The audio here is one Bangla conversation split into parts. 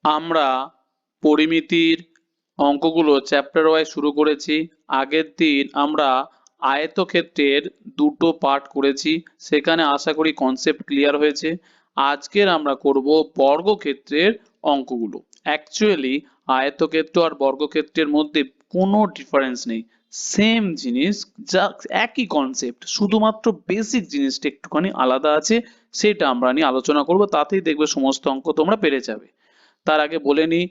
আমরা পরিমিতির অঙ্কগুলো চ্যাপ্টার ওয়াইজ শুরু করেছি। আগের দিন আমরা আয়তক্ষেত্রের দুটো পার্ট করেছি, সেখানে আশা করি কনসেপ্ট ক্লিয়ার হয়েছে। আজকের আমরা করব বর্গক্ষেত্রের অঙ্কগুলো। অ্যাকচুয়ালি আয়তক্ষেত্র আর বর্গক্ষেত্রের মধ্যে কোনো ডিফারেন্স নেই, সেম জিনিস, যা একই কনসেপ্ট, শুধুমাত্র বেসিক জিনিসটা একটুখানি আলাদা আছে, সেটা আমরা নিয়ে আলোচনা করব। তাতেই দেখবে সমস্ত অঙ্ক তোমরা পেরে যাবে। তার আগে বলে নিই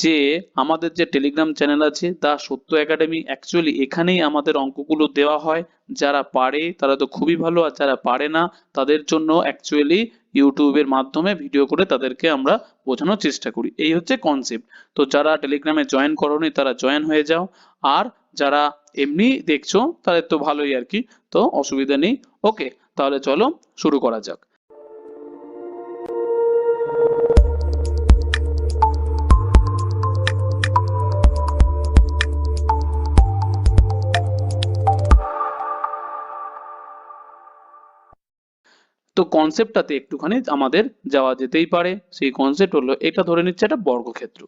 যে আমাদের যে টেলিগ্রাম চ্যানেল আছে দা সত্য একাডেমি, অ্যাকচুয়ালি এখানেই আমাদের অঙ্কগুলো দেওয়া হয়। যারা পারে তারা তো খুবই ভালো, আর যারা পারে না তাদের জন্য অ্যাকচুয়ালি ইউটিউবের মাধ্যমে ভিডিও করে তাদেরকে আমরা বোঝানোর চেষ্টা করি। এই হচ্ছে কনসেপ্ট। তো যারা টেলিগ্রামে জয়েন করোনি তারা জয়েন হয়ে যাও, আর যারা এমনি দেখছো তাদের তো ভালোই আর কি, তো অসুবিধা নেই। ওকে, তাহলে চলো শুরু করা যাক। তো কনসেপ্টটাতে একটুখানি আমাদের যাওয়া যেতেই পারে। সেই কনসেপ্ট হলো, এটা ধরে নিচ্ছে একটা বর্গক্ষেত্র।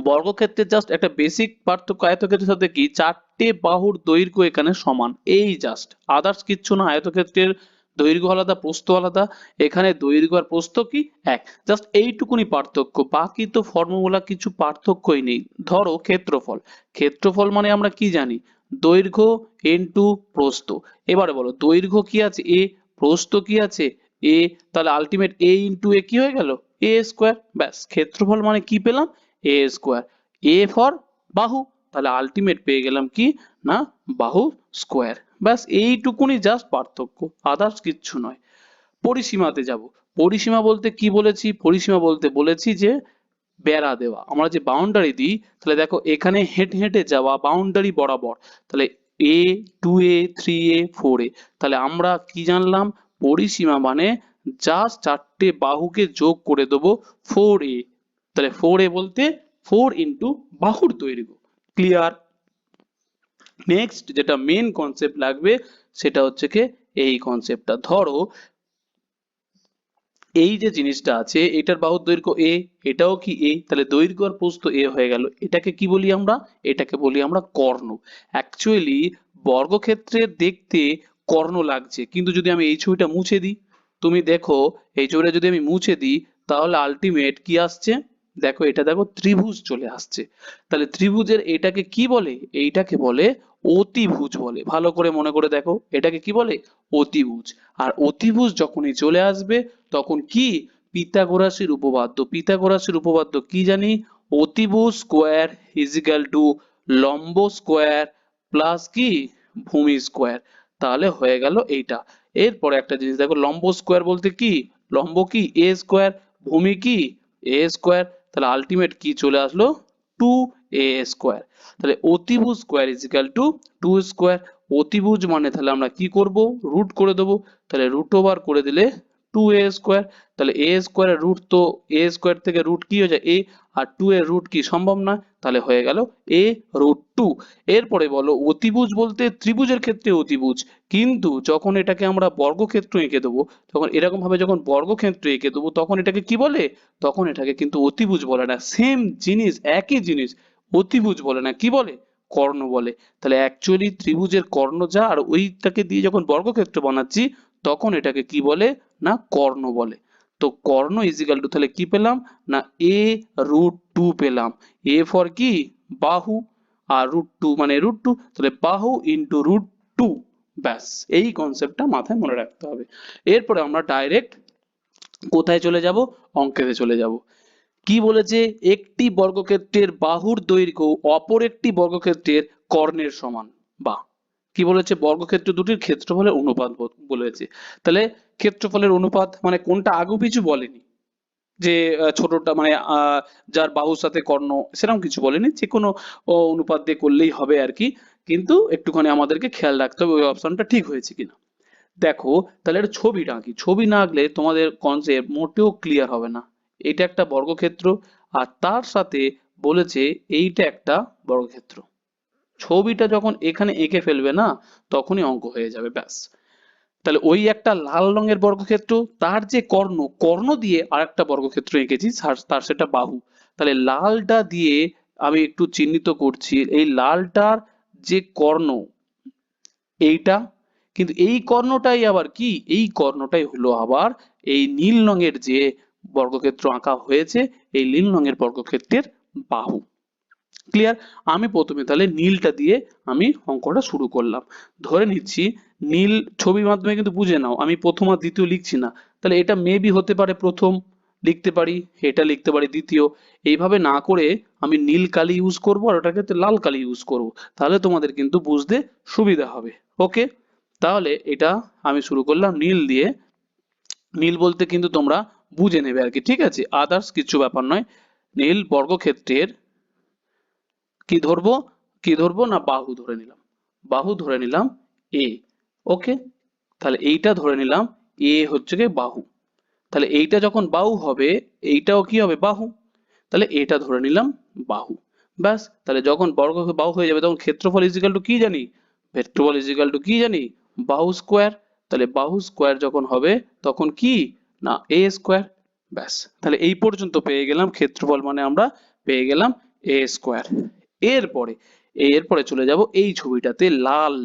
বর্গক্ষেত্রের জাস্ট একটা বেসিক পার্থক্য আয়তক্ষেত্রের সাথে কি, চারটে বাহুর দৈর্ঘ্য এখানে সমান, এই জাস্ট, আদার্স কিচ্ছু না। আয়তক্ষেত্রের দৈর্ঘ্য আলাদা, প্রস্থ আলাদা, এখানে দৈর্ঘ্য আর প্রস্থ কি এক, জাস্ট এইটুকুনি পার্থক্য, বাকি তো ফর্মুলা কিছু পার্থক্যই নেই। ধরো ক্ষেত্রফল, ক্ষেত্রফল মানে আমরা কি জানি, দৈর্ঘ্য ইনটু প্রস্থ। এবারে বলো দৈর্ঘ্য কি আছে এ, প্রস্থ কি আছে এ, তাহলে আলটিমেট এ ইনটু এ কি হয়ে গেল, এ স্কোয়ার। ব্যাস, ক্ষেত্রফল মানে কি পেলাম, এ স্কোয়ার। এ ফর বাহু, তাহলে আলটিমেট পেয়ে গেলাম কি না, বাহু স্কোয়ার। ব্যাস এইটুকুনি জাস্ট পার্থক্য, আদার্স কিচ্ছু নয়। পরিসীমাতে যাব। পরিসীমা বলতে কি বলেছি, পরিসীমা বলতে বলেছি যে বেড়া দেওয়া, আমরা যে বাউন্ডারি দিই, তাহলে দেখো এখানে হেঁটে হেঁটে যাওয়া বাউন্ডারি বরাবর, তাহলে এ, 2a, 3a, 4a, তাহলে আমরা কি জানলাম, পরিসীমা মানে জাস্ট চারটে বাহুকে যোগ করে দেবো 4a, তাহলে 4a বলতে 4 ইন্টু বাহুর দৈর্ঘ্য। ক্লিয়ার? নেক্সট যেটা মেন কনসেপ্ট লাগবে সেটা হচ্ছে কি, এই কনসেপ্টটা ধরো এই যে জিনিসটা আছে এটার বাহুর দৈর্ঘ্য এ, এটাও কি এ, তাহলে দৈর্ঘ্য আর প্রস্থ এ হয়ে গেল। এটাকে কি বলি আমরা, এটাকে বলি আমরা কর্ণ। অ্যাকচুয়ালি বর্গক্ষেত্রের দেখতে কর্ণ লাগছে, কিন্তু যদি আমি এই ছবিটা মুছে দিই, তুমি দেখো এই ছবিটা যদি আমি মুছে দিই, তাহলে আলটিমেট কি আসছে, দেখো এটা দেখো ত্রিভুজ চলে আসছে। তাহলে ত্রিভুজের এটাকে কি বলে, এইটাকে বলে অতিভুজ বলে। ভালো করে মনে করে দেখো, এটাকে কি বলে, অতিভুজ। আর অতিভুজ যখনই চলে আসবে তখন কি, পিথাগোরাসের উপপাদ্য, পিথাগোরাসের উপপাদ্য কি জানি, অতিভুজ স্কোয়ার ইজ ইকাল টু লম্ব স্কোয়ার প্লাস কি ভূমি স্কোয়ার। তাহলে হয়ে গেল এইটা। এরপরে একটা জিনিস দেখো, লম্ব স্কোয়ার বলতে কি, লম্ব কি এ স্কোয়ার, ভূমি কি এ স্কোয়ার, তাহলে আলটিমেট কি চলে আসলো, 2a স্কোয়ার। তাহলে অতিভুজ square is equal two 2 square. অতিভুজ মানে তাহলে আমরা কি করব, রুট করে দেবো, তাহলে রুট ওভার করে দিলে 2a স্কোয়ার। তাহলে a স্কোয়ারের রুট তো, a স্কোয়ার থেকে রুট কি হয়ে যায় a, আর 2 এর রুট কি সম্ভব না, তাহলে হয়ে গেল a রুট 2। এরপরে বলো অতিভুজ বলতে ত্রিভুজের ক্ষেত্রে অতিভুজ, কিন্তু যখন এটাকে আমরা বর্গক্ষেত্র এঁকে দেবো, তখন এরকম ভাবে যখন বর্গক্ষেত্র এঁকে দেবো তখন এটাকে কি বলে, তখন এটাকে কিন্তু অতিভুজ বলে না। সেম জিনিস, একই জিনিস, অতিভুজ বলে না, কি বলে, কর্ণ বলে। তাহলে অ্যাকচুয়ালি ত্রিভুজের কর্ণ যা, আর ওইটাকে দিয়ে যখন বর্গক্ষেত্র বানাচ্ছি তখন এটাকে কি বলে না, কর্ণ বলে। তো কর্ণ ইজিক্যাল টু তাহলে কি পেলাম না, এ রুট 2 পেলাম। এ ফর কি বাহু, আর রুট 2 মানে রুট 2, তাহলে বাহু ইন্টু রুট 2। ব্যাস, এই কনসেপ্টটা মাথায় মনে রাখতে হবে। এরপরে আমরা ডাইরেক্ট কোথায় চলে যাব, অঙ্কেতে চলে যাব। কি বলেছে, একটি বর্গক্ষেত্রের বাহুর দৈর্ঘ্য অপর একটি বর্গক্ষেত্রের কর্ণের সমান। বা কি বলেছে, বর্গক্ষেত্র দুটির ক্ষেত্রফলের অনুপাত বলেছে। তাহলে ক্ষেত্রফলের অনুপাত মানে কোনটা, আগু পিছু বলেনি যে ছোটটা মানে যার বাহুর সাথে কর্ণ, সেরকম কিছু বলেনি, যে কোনো অনুপাত দিয়ে করলেই হবে আর কি। কিন্তু একটুখানি আমাদেরকে খেয়াল রাখতে হবে ওই অপশনটা ঠিক হয়েছে কিনা। দেখো তাহলে একটা ছবিটা আঁকি, ছবি না আঁকলে তোমাদের কনসেপ্ট মোটেও ক্লিয়ার হবে না। এটা একটা বর্গক্ষেত্র, আর তার সাথে বলেছে এইটা একটা বর্গক্ষেত্র। ছবিটা যখন এখানে এঁকে ফেলবে না, তখনই অঙ্ক হয়ে যাবে। ব্যাস, তাহলে ওই একটা লাল রঙের বর্গক্ষেত্র, তার যে কর্ণ, কর্ণ দিয়ে আরেকটা বর্গক্ষেত্র এঁকেছি, তার সেটা বাহু। তাহলে লালটা দিয়ে আমি একটু চিহ্নিত করছি, এই লালটার যে কর্ণ এইটা, কিন্তু এই কর্ণটাই আবার কি, এই কর্ণটাই হলো আবার এই নীল রঙের যে বর্গক্ষেত্র আঁকা হয়েছে, এই নীল রঙের বর্গক্ষেত্রের বাহু। ক্লিয়ার? আমি প্রথমে তাহলে নীলটা দিয়ে আমি অঙ্কটা শুরু করলাম। ধরে নিচ্ছি নীল, ছবির মাধ্যমে কিন্তু বুঝে নাও আমি প্রথম আর দ্বিতীয় লিখছি না, তাহলে এটা মেবি হতে পারে প্রথম, লিখতে পারি, এটা লিখতে পারি দ্বিতীয়। এইভাবে না করে আমি নীল কালি ইউজ করব আর ওটার ক্ষেত্রে লাল কালি ইউজ করব, তাহলে তোমাদের কিন্তু বুঝতে সুবিধা হবে। ওকে, তাহলে এটা আমি শুরু করলাম নীল দিয়ে। নীল বলতে কিন্তু তোমরা বুঝে নেবে আর কি, ঠিক আছে, আদার্স কিছু ব্যাপার নয়। নীল বর্গক্ষেত্রের কি ধরবো, কি ধরবো না বাহু ধরে নিলাম, বাহু ধরে নিলাম এ। ওকে, তাহলে এইটা ধরে নিলাম এ হচ্ছে গিয়ে বাহু। তাহলে এইটা যখন বাহু হবে, এইটাও কি হবে বাহু। তাহলে এটা ধরে নিলাম বাহু। ব্যাস, তাহলে যখন বর্গ বাহু হয়ে যাবে তখন ক্ষেত্রফল ইজিক্যাল টু কি জানি, ক্ষেত্রফল ইজিক্যাল টু কি জানি, বাহু স্কোয়ার। তাহলে বাহু স্কোয়ার যখন হবে তখন কি না এ স্কোয়ার। ব্যাস, তাহলে এই পর্যন্ত পেয়ে গেলাম ক্ষেত্রফল, মানে আমরা পেয়ে গেলাম এ স্কোয়ার। এরপরে এরপরে চলে যাব এই ছবিটাতে লাল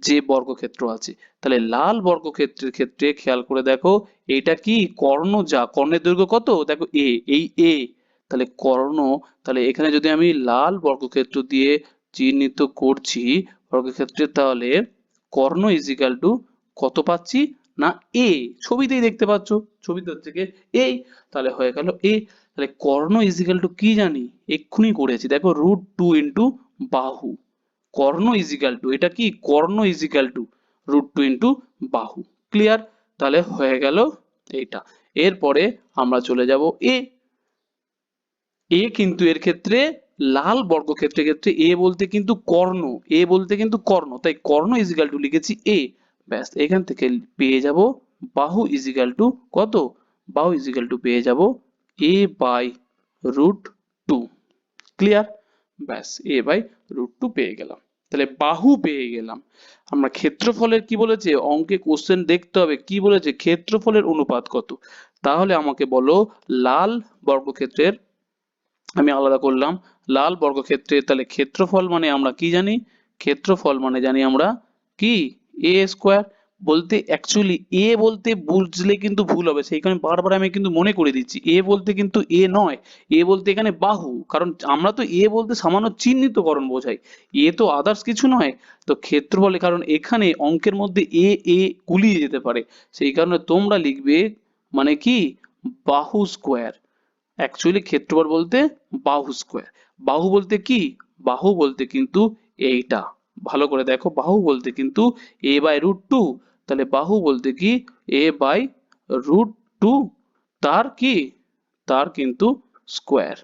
যে বর্গক্ষেত্র আছে। তাহলে লাল বর্গক্ষেত্রের ক্ষেত্রে খেয়াল করে দেখো, এটা কি কর্ণ, যা কর্ণের দৈর্ঘ্য কত দেখো এ, এই এ, তাহলে কর্ণ, তাহলে এখানে যদি আমি লাল বর্গক্ষেত্র দিয়ে চিহ্নিত করছি বর্গক্ষেত্রে, তাহলে কর্ণ ইজিক্যাল টু কত পাচ্ছি না এ, ছবিতেই দেখতে পাচ্ছ, ছবিতে হচ্ছে গিয়ে এই, তাহলে হয়ে গেল এ। তাহলে কর্ণ ইজিক্যাল টু কি জানি, এক্ষুনি করেছি দেখো, √2 ইন্টু বাহু। কর্ণ ইজিক্যাল টু, এটা কি কর্ণ ইজিক্যাল টু √2 ইন্টু বাহু। ক্লিয়ার? তাহলে হয়ে গেল এইটা। এরপরে আমরা চলে যাব এ। এ কিন্তু এর ক্ষেত্রে লাল বর্গক্ষেত্রের ক্ষেত্রে এ বলতে কিন্তু কর্ণ, এ বলতে কিন্তু কর্ণ, তাই কর্ণ ইজিক্যাল টু লিখেছি এ। ব্যাস, এখান থেকে পেয়ে যাব বাহু ইজিক্যাল টু কত, বাহু ইজিক্যাল টু পেয়ে যাব এ বাই √2। ক্লিয়ার? ব্যাস, এ বাই √2 পেয়ে গেলাম। তাহলে বাহু পেয়ে গেলাম। আমরা ক্ষেত্রফলের কি বলেছে, অঙ্কে কোশ্চেন দেখতে হবে কি বলেছে, ক্ষেত্রফলের অনুপাত কত। তাহলে আমাকে বলো লাল বর্গক্ষেত্রের, আমি আলাদা করলাম লাল বর্গক্ষেত্রে, তাহলে ক্ষেত্রফল মানে আমরা কি জানি, ক্ষেত্রফল মানে জানি আমরা কি এ স্কোয়ার। বলতে অ্যাকচুয়ালি এ বলতে বুঝলে কিন্তু ভুল হবে, সেই কারণে বারবার আমি কিন্তু মনে করে দিচ্ছি এ বলতে কিন্তু এ নয়, এ বলতে এখানে বাহু, কারণ আমরা তো এ বলতে সামান্য চিহ্নিতকরণ বোঝাই, এ তো আদার্স কিছু নয়। তো ক্ষেত্রফলে, কারণ এখানে অঙ্কের মধ্যে এ এ গুলিয়ে যেতে পারে, সেই কারণে তোমরা লিখবে মানে কি বাহু স্কোয়ার। অ্যাকচুয়ালি ক্ষেত্রফল বলতে বাহু স্কোয়ার। বাহু বলতে কি, বাহু বলতে কিন্তু এইটা, ভালো করে দেখো, বাহু বলতে কিন্তু এ বাই √2। তাহলে বাহু বলতে কি এ বাই √2, তার কি, তার কিন্তু স্কোয়ার।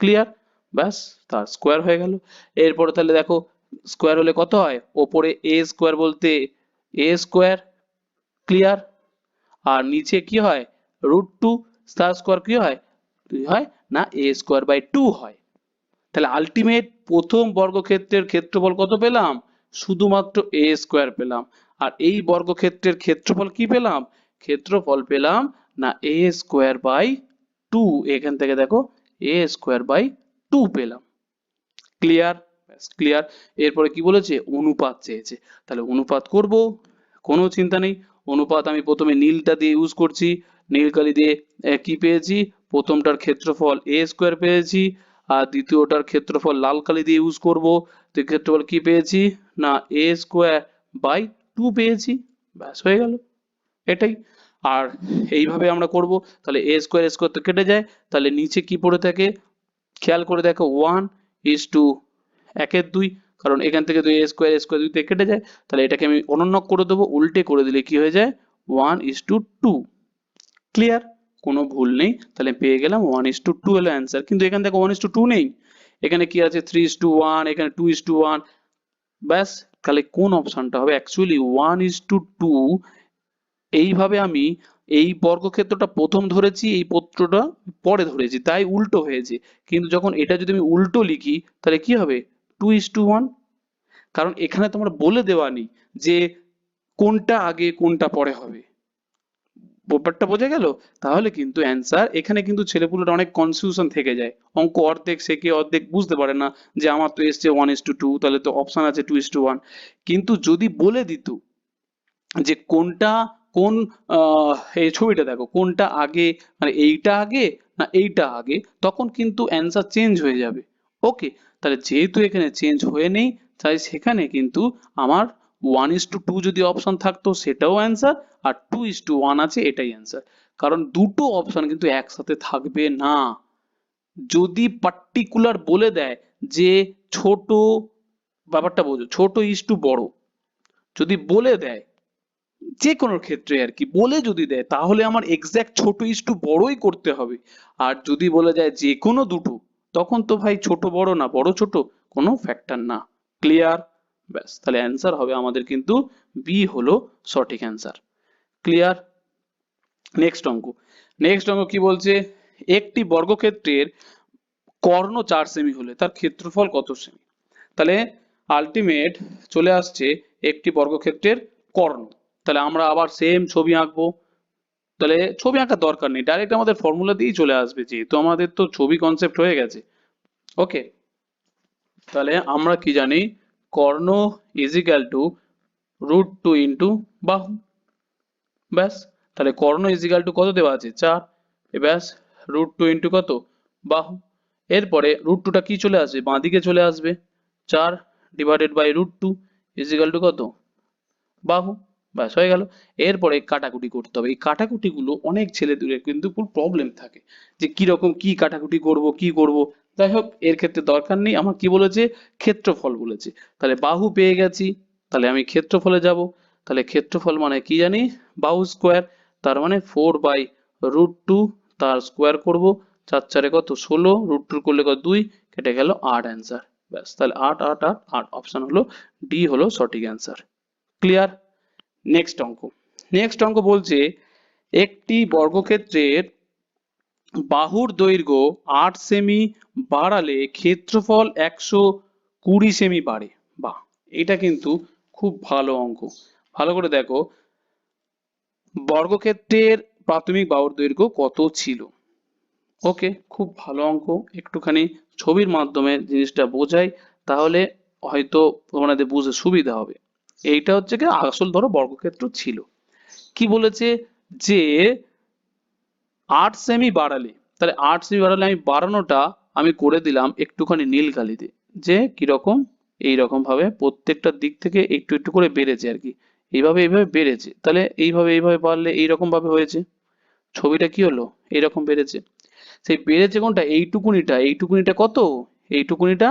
ক্লিয়ার? ব্যাস, তার স্কোয়ার হয়ে গেল। এরপরে তাহলে দেখো স্কোয়ার হলে কত হয়, ওপরে এ স্কোয়ার বলতে এ স্কোয়ার। ক্লিয়ার? আর নিচে কি হয় √2, তার স্কোয়ার কি হয়, দুই হয় না এ স্কোয়ার বাই 2 হয়। তাহলে আলটিমেট প্রথম বর্গক্ষেত্রের ক্ষেত্রফল কত পেলাম, শুধুমাত্র এ স্কোয়ার পেলাম। আর এই বর্গক্ষেত্রের ক্ষেত্রফল কি পেলাম, ক্ষেত্রফল পেলাম না এ স্কোয়ার বাই 2, এখান থেকে দেখো এ স্কোয়ার বাই 2 পেলাম। ক্লিয়ার? ক্লিয়ার। এরপরে কি বলেছে, অনুপাত চেয়েছে, তাহলে অনুপাত করব, কোনো চিন্তা নেই। অনুপাত আমি প্রথমে নীলটা দিয়ে ইউজ করছি, নীল কালি দিয়ে কি পেয়েছি, প্রথমটার ক্ষেত্রফল এ স্কোয়ার পেয়েছি, আর দ্বিতীয়টার ক্ষেত্রফল লাল কালি দিয়ে ইউজ করব, তো ক্ষেত্রফল কি পেয়েছি না এ স্কোয়ার বাই 2 পেয়েছি। ব্যাস, হয়ে গেল এটাই। আর এইভাবে আমরা করব, তাহলে এ স্কোয়ার স্কোয়ার তো কেটে যায়, তাহলে নিচে কি পড়ে থাকে, খেয়াল করে দেখো 1:2, কারণ এখান থেকে তো এ স্কোয়ার স্কোয়ার 2 থেকে কেটে যায়, তাহলে এটাকে আমি অনন্যক করে দেবো, উল্টে করে দিলে কি হয়ে যায় 1:2। ক্লিয়ার? কোনো ভুল নেই, তাহলে পেয়ে গেলাম 1:2 হলো অ্যান্সার। কিন্তু এখান থেকে 1:2 নেই, এখানে কি আছে 3:1, এখানে 2:1। ব্যাস, তাহলে কোন অপশনটা হবে, অ্যাকচুয়ালি 1:2। এইভাবে আমি এই বর্গক্ষেত্রটা প্রথম ধরেছি, এই পত্রটা পরে ধরেছি, তাই উল্টো হয়েছে। কিন্তু যখন এটা যদি আমি উল্টো লিখি তাহলে কি হবে 2:1, কারণ এখানে তোমার বলে দেওয়া নেই যে কোনটা আগে কোনটা পরে হবে, ব্যাপারটা বোঝা গেল? তাহলে কিন্তু অ্যান্সার এখানে কিন্তু ছেলেপুলের অনেক কনফিউশন থেকে যায়, অঙ্ক অর্ধেক শেখে অর্ধেক বুঝতে পারে না, যে আমার তো এসছে 1:2, তাহলে তো অপশন আছে 2:1। কিন্তু যদি বলে দিত যে কোনটা কোন এই ছবিটা দেখো কোনটা আগে, মানে এইটা আগে না এইটা আগে, তখন কিন্তু অ্যান্সার চেঞ্জ হয়ে যাবে। ওকে, তাহলে যেহেতু এখানে চেঞ্জ হয়ে নেই, তাই সেখানে কিন্তু আমার 1:2 যদি অপশন থাকতো সেটাও অ্যান্সার, আর 2:1 আছে এটাই অ্যান্সার। কারণ দুটো অপশন কিন্তু একসাথে থাকবে না। যদি পার্টিকুলার বলে দেয় যে ছোট, ব্যাপারটা বোঝো, ছোট ইস টু বড় যদি বলে দেয়, যে কোনো ক্ষেত্রে আর কি বলে যদি দেয়, তাহলে আমার এক্সাক্ট ছোট ইস টু বড়ই করতে হবে। আর যদি বলে যায় যে কোনো দুটো, তখন তো ভাই ছোট বড় না বড় ছোট কোনো ফ্যাক্টর না। ক্লিয়ার? ব্যাস, তাহলে অ্যান্সার হবে আমাদের কিন্তু বি হলো সঠিক অ্যান্সার। ক্লিয়ার? নেক্সট অঙ্ক। নেক্সট অঙ্ক কি বলছে, একটি বর্গক্ষেত্রের কর্ণ 4 সেমি হলে তার ক্ষেত্রফল কত সেমি? তাহলে আলটিমেট চলে আসছে একটি বর্গক্ষেত্রের কর্ণ। তাহলে আমরা আবার সেম ছবি আঁকবো। তাহলে ছবি আঁকার দরকার নেই, ডাইরেক্ট আমাদের ফর্মুলা দিয়েই চলে আসবে, যেহেতু আমাদের তো ছবি কনসেপ্ট হয়ে গেছে। ওকে, তাহলে আমরা কি জানি, কর্ণ ইজ ইকাল টু √2 ইন্টু বাহু। ব্যাস, তাহলে কর্ণ ইজ ইকাল টু কত দেওয়া আছে 4, ব্যাস √2 ইন্টু কত বাহু। এরপরে √2টা কি চলে আসবে বাঁদিকে চলে আসবে, 4 divided by √2 is equal to কত বাহু। ব্যাস হয়ে গেল। এরপরে কাটাকুটি করতে হবে, এই কাটাকুটি গুলো অনেক ছেলেদের কিন্তু খুব প্রবলেম থাকে, যে কি রকম কি কাটাকুটি করব কি করব। যাই হোক, এর ক্ষেত্রে দরকার নেই, আমার কি বলেছে ক্ষেত্রফল বলেছে। তাহলে বাহু পেয়ে গেছি, তাহলে আমি ক্ষেত্রফলে যাব। তাহলে ক্ষেত্রফল মানে কি জানি, বাহু স্কোয়ার, তার মানে 4/√2, তার স্কোয়ার করব, 4 4 কত 16, √2 করলে কত 2, কেটে গেল 8 অ্যান্সার। ব্যাস, তাহলে 8 8 8 8 অপশন হলো ডি হলো সঠিক অ্যান্সার। ক্লিয়ার? নেক্সট অঙ্ক। নেক্সট অঙ্ক বলছে একটি বর্গক্ষেত্রের বাহুর দৈর্ঘ্য 8 সেমি বাড়ালে ক্ষেত্রফল 120 সেমি বাড়ে। বাহ, এটা কিন্তু খুব ভালো অঙ্ক। ভালো করে দেখো, বর্গক্ষেত্রের প্রাথমিক বাহুর দৈর্ঘ্য কত ছিল। ওকে, খুব ভালো অঙ্ক, একটুখানি ছবির মাধ্যমে জিনিসটা বোঝাই, তাহলে হয়তো তোমাদের বুঝতে সুবিধা হবে। এইটা হচ্ছে কি আসল ধরো বর্গক্ষেত্র ছিল, কি বলেছে যে 8 সেমি বাড়ালে, তাহলে 8 সেমি বাড়ালে আমি বাড়ানোটা আমি করে দিলাম একটুখানি নীল কালিতে, যে কিরকম এইরকম ভাবে প্রত্যেকটা দিক থেকে একটু একটু করে বেড়েছে আর কি, এইভাবে এইভাবে বেড়েছে, তাহলে এইভাবে এইভাবে বাড়লে এইরকম ভাবে হয়েছে, ছবিটা কি হলো এইরকম বেড়েছে। সেই বেড়েছে কোনটা এইটুকুনিটা, এইটুকুনিটা কত এইটুকুনিটা,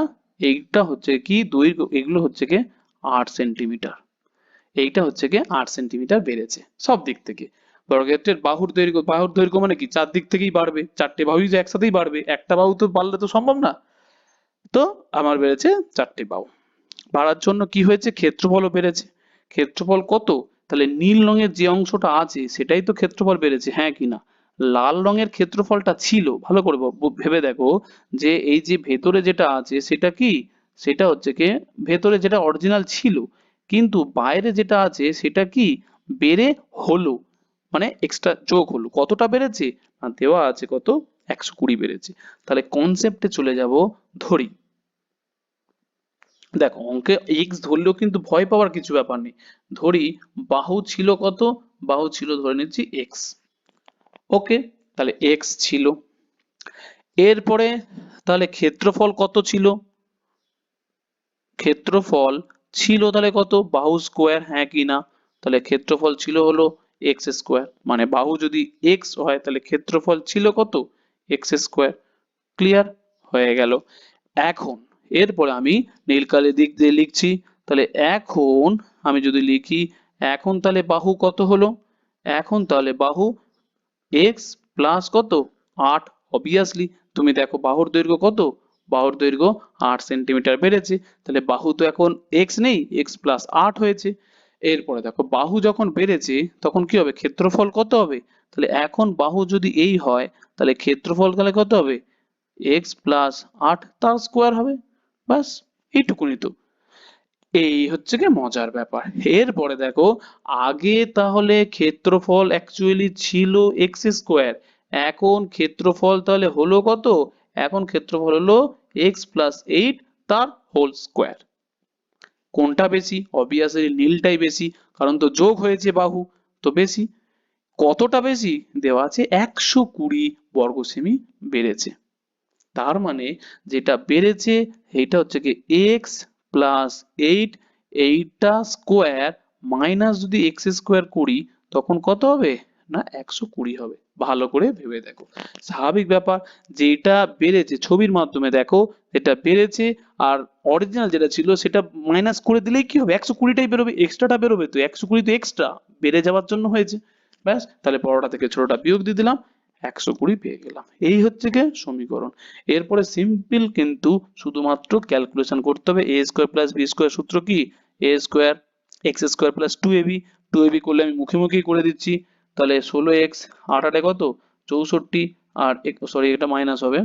এইটা হচ্ছে কি দৈর্ঘ্য, এগুলো হচ্ছে কি 8 সেন্টিমিটার, এইটা হচ্ছে গিয়ে 8 সেন্টিমিটার বেড়েছে সব দিক থেকে। বর্গক্ষেত্রের বাহুর দৈর্ঘ্য মানে কি চারদিক থেকেই বাড়বে, চারটে বাহুই যে একসাথেই বাড়বে, একটা বাহু তো বাড়লে তো সম্ভব না। তো আমার বেড়েছে চারটে বাহু, বাড়ার জন্য কি হয়েছে ক্ষেত্রফলও বেড়েছে। ক্ষেত্রফল কত, তাহলে নীল রঙের যে অংশটা আছে সেটাই তো ক্ষেত্রফল বেড়েছে, হ্যাঁ কি না? লাল রঙের ক্ষেত্রফলটা ছিল, ভালো করে ভেবে দেখো, যে এই যে ভেতরে যেটা আছে সেটা কি, সেটা হচ্ছে কি ভেতরে যেটা অরিজিনাল ছিল, কিন্তু বাইরে যেটা আছে সেটা কি বেড়ে হলো, মানে এক্সট্রা যোগ হলো, কতটা বেড়েছে না দেওয়া আছে কত 120 বেড়েছে। তাহলে কনসেপ্টে চলে যাব, ধরি দেখো অঙ্কে এক্স ধরলেও কিন্তু ভয় পাওয়ার কিছু ব্যাপার নেই। ধরি বাহু ছিল কত, বাহু ছিল ধরে নিচ্ছি এক্স। ওকে, তাহলে এক্স ছিল। এরপরে তাহলে ক্ষেত্রফল কত ছিল, ক্ষেত্রফল ছিল তাহলে কত বাহু স্কোয়ার, হ্যাঁ কি না? তাহলে ক্ষেত্রফল ছিল হলো এক্স স্কোয়ার, মানে বাহু যদি এক্স হয় তাহলে ক্ষেত্রফল ছিল কত এক্স স্কোয়ার। ক্লিয়ার? হয়ে গেল। এখন এরপরে আমি নীল কালি দিক দিয়ে লিখছি, তাহলে এখন আমি যদি লিখি, এখন তাহলে বাহু কত হলো, এখন তাহলে বাহু এক্স প্লাস কত 8, অবভিয়াসলি তুমি দেখো বাহুর দৈর্ঘ্য কত, বাহুর দৈর্ঘ্য 8 সেন্টিমিটার বেড়েছে, তাহলে বাহু তো এখন এক্স নেই, এক্স প্লাস 8 হয়েছে। এরপরে দেখো বাহু যখন বেড়েছে তখন কি হবে ক্ষেত্রফল কত হবে, তাহলে এখন বাহু যদি এই হয় তাহলে ক্ষেত্রফল তাহলে কত হবে এক্স প্লাস 8 তার স্কোয়ার হবে। ব্যাস এইটুকুনি তো। এই হচ্ছে কি মজার ব্যাপার। এরপরে দেখো, আগে তাহলে ক্ষেত্রফল অ্যাকচুয়ালি ছিল এক্স স্কোয়ার, এখন ক্ষেত্রফল তাহলে হলো কত? এখন ক্ষেত্রফল হলো এক্স প্লাস এইট তার হোল স্কোয়ার। কোনটা বেশি? অবভিয়াসলি নীলটাই বেশি, কারণ তো যোগ হয়েছে বাহু, তো বেশি। কতটা বেশি? দেওয়া আছে 120 বর্গ সেমি বেড়েছে। তার মানে যেটা বেড়েছে সেইটা হচ্ছে কি এক্স প্লাস এইট, এইটা স্কোয়ার মাইনাস যদি এক্স স্কোয়ার করি তখন কত হবে? না 120 হবে। ভালো করে ভেবে দেখো, স্বাভাবিক ব্যাপার, যেটা বেড়েছে ছবির মাধ্যমে দেখো যেটা বেড়েছে, আর অরিজিনাল যেটা ছিল সেটা মাইনাস করে দিলেই কি হবে? 120টাই বেরোবে, এক্সট্রাটা বেরোবে, তো 120 তো এক্সট্রা বেড়ে যাওয়ার জন্য হয়েছে। ব্যাস, তাহলে বড়টা থেকে ছোটটা বিয়োগ দিয়ে দিলাম, 120 পেয়ে গেলাম। এই হচ্ছে গিয়ে সমীকরণ। এরপরে সিম্পল কিন্তু শুধুমাত্র ক্যালকুলেশন করতে হবে। A square plus B square সূত্র কি? A square X square plus two AB, two AB করলে আমি মুখে মুখেই করে দিচ্ছি। তাহলে 16x, আট আটে কত? 64, আর সরি এটা মাইনাস হবে,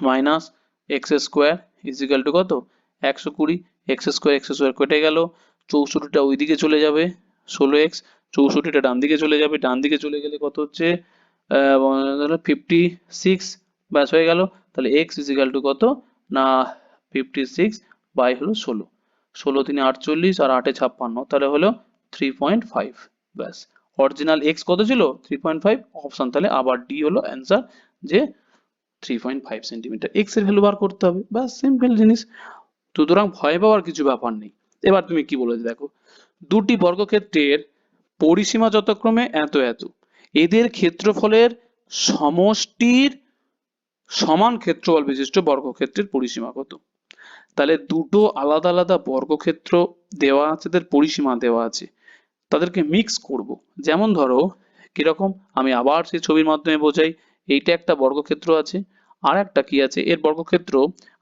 minus x square is equal to কত? 120। এক্স স্কোয়ার কেটে গেল, 64টা ওইদিকে চলে যাবে, 16x, 64টা ডান দিকে চলে যাবে, ডান দিকে চলে গেলে কত হচ্ছে? 56। ব্যাস হয়ে গেল। তাহলে এক্স ইজিক্যাল টু কত? না 56 বাই হলো 16, 16×3 = 48 আর 8-এ 56, তাহলে হলো 3.5। ব্যাস, অরিজিনাল এক্স কত ছিল? 3.5, অপশন তাহলে আবার ডি হলো অ্যান্সার, যে 3.5 সেন্টিমিটার এক্স এর ভ্যালু বার করতে হবে। ব্যাস, সিম্পল জিনিস। সুতরাং ভয় পাওয়ার কিছু ব্যাপার নেই। এবার তুমি কি বলেছে দেখো, দুটি বর্গক্ষেত্রের পরিসীমা যথাক্রমে এত এত, এদের ক্ষেত্রফলের সমষ্টির সমান ক্ষেত্রফল বিশিষ্ট বর্গক্ষেত্রের পরিসীমা কত? তাহলে দুটো আলাদা আলাদা বর্গক্ষেত্র দেওয়া আছে, তাদের পরিসীমা দেওয়া আছে, তাদেরকে মিক্স করব। যেমন ধরো কিরকম, আমি আবার সেই ছবির মাধ্যমে বোঝাই। এইটা একটা বর্গক্ষেত্র আছে, আর একটা কি আছে, এর বর্গক্ষেত্র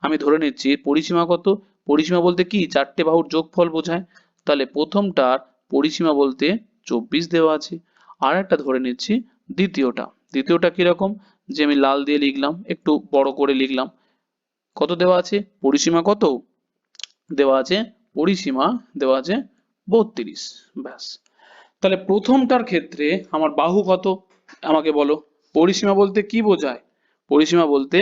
আমি ধরে নিচ্ছি পরিসীমা কত? পরিসীমা বলতে কি? চারটে বাহুর যোগফল বোঝায়। তাহলে প্রথমটার পরিসীমা বলতে 24 দেওয়া আছে। আর একটা ধরে নিচ্ছি দ্বিতীয়টা। দ্বিতীয়টা কিরকম, যে আমি লাল দিয়ে লিখলাম, একটু বড় করে লিখলাম, কত দেওয়া আছে? পরিসীমা কত দেওয়া আছে? পরিসীমা দেওয়া আছে 32। ব্যাস, তাহলে প্রথমটার ক্ষেত্রে আমার বাহু কত আমাকে বলো। পরিসীমা বলতে কি বোঝায়? পরিসীমা বলতে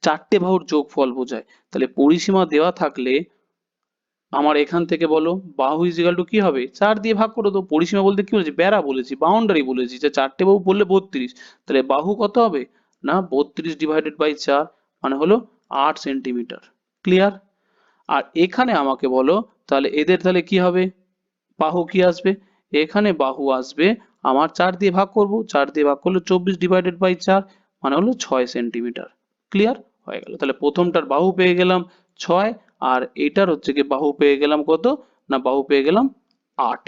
চারটে বাহুর যোগফল বোঝায়। তাহলে পরিসীমা দেওয়া থাকলে আমার এখান থেকে বলো বাহু ইজিক্যাল টু কি হবে? 4 দিয়ে ভাগ করে দাও। পরিসীমা বলতে কি বলেছি? বেড়া বলেছি, বাউন্ডারি বলেছি, যে চারটে বাহু বললে 32, তাহলে বাহু কত হবে? না 32/4, মানে হলো 8 সেন্টিমিটার। ক্লিয়ার? আর এখানে আমাকে বলো তাহলে এদের তাহলে কি হবে? বাহু কি আসবে? এখানে বাহু আসবে আমার 4 দিয়ে ভাগ করব, 4 দিয়ে ভাগ করলে 24/4, মানে হলো 6 সেন্টিমিটার। ক্লিয়ার? হয়ে গেল। তাহলে প্রথমটার বাহু পেয়ে গেলাম 6, আর এটার হচ্ছে কি বাহু পেয়ে গেলাম কত? না বাহু পেয়ে গেলাম 8।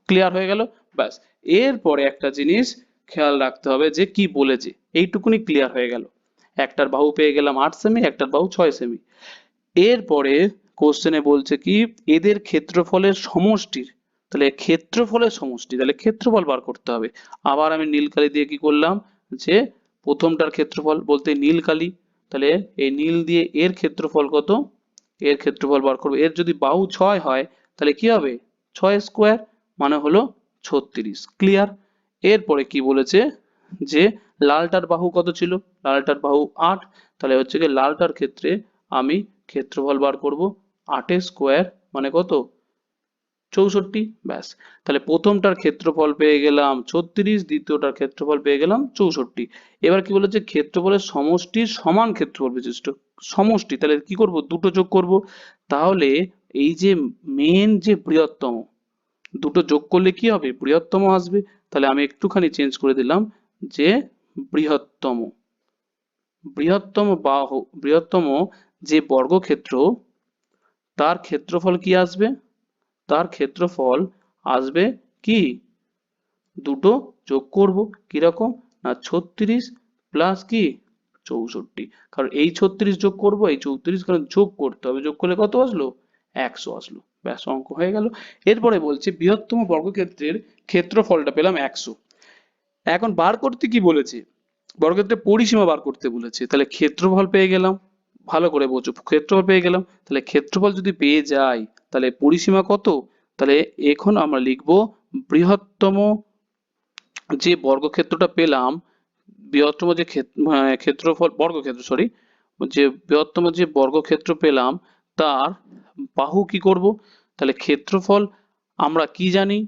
ক্লিয়ার হয়ে গেল? ব্যাস, এরপরে একটা জিনিস খেয়াল রাখতে হবে যে কি বলেছে, এইটুকুনি ক্লিয়ার হয়ে গেল। একটার বাহু পেয়ে গেলাম 8 সেমি, একটার বাহু 6 সেমি। এরপরে কোশ্চেনে বলছে কি এদের ক্ষেত্রফলের সমষ্টির, তাহলে ক্ষেত্রফলের সমষ্টি, তাহলে ক্ষেত্রফল বার করতে হবে। আবার আমি নীল কালি দিয়ে কি করলাম, যে প্রথমটার ক্ষেত্রফল বলতে নীল কালি, তাহলে এই নীল দিয়ে এর ক্ষেত্রফল কত? এর ক্ষেত্রফল বার করবো। এর যদি বাহু 6 হয় তাহলে কি হবে? 6 স্কোয়ার, মানে হলো 36। ক্লিয়ার? এরপরে কি বলেছে, যে লালটার বাহু কত ছিল? লালটার বাহু 8, তাহলে হচ্ছে কি লালটার ক্ষেত্রে আমি ক্ষেত্রফল বার করব 8 স্কোয়ার, মানে কত? 64। ব্যাস, তাহলে প্রথমটার ক্ষেত্রফল পেয়ে গেলাম 36, দ্বিতীয়টার ক্ষেত্রফল পেয়ে গেলাম 64। এবার কি বলেছে? ক্ষেত্রফলের সমষ্টির সমান ক্ষেত্রফল বিশিষ্ট। সমষ্টি, তাহলে কি করব? দুটো যোগ করব। তাহলে এই যে মেন যে বৃহত্তম, দুটো যোগ করলে কি হবে? বৃহত্তম আসবে। তাহলে আমি একটুখানি চেঞ্জ করে দিলাম, যে বৃহত্তম, বৃহত্তম যে বর্গক্ষেত্র তার ক্ষেত্রফল কি আসবে? তার ক্ষেত্রফল আসবে কি? দুটো যোগ করব। কিরকম? না 36 প্লাস কি 64, কারণ এই 36 যোগ করব এই 34, কারণ যোগ করতে হবে, যোগ করলে কত আসলো? 100 আসলো। ব্যাস, অঙ্ক হয়ে গেল। এরপরে বলছে বৃহত্তম বর্গক্ষেত্রের ক্ষেত্রফলটা পেলাম 100। এখন বার করতে কি বলেছে? বর্গক্ষেত্রের পরিসীমা বার করতে বলেছে। তাহলে ক্ষেত্রফল পেয়ে গেলাম, ভালো করে বোঝো, ক্ষেত্রফল পেয়ে গেলাম। তাহলে ক্ষেত্রফল যদি পেয়ে যাই তাহলে পরিসীমা কত? তাহলে এখন আমরা লিখব বৃহত্তম যে বর্গক্ষেত্রটা পেলাম, বৃহত্তম যে ক্ষেত্রফল বর্গক্ষেত্র সরি, যে বৃহত্তম যে বর্গক্ষেত্র পেলাম তার বাহু কি করব? তাহলে ক্ষেত্রফল আমরা কি জানি?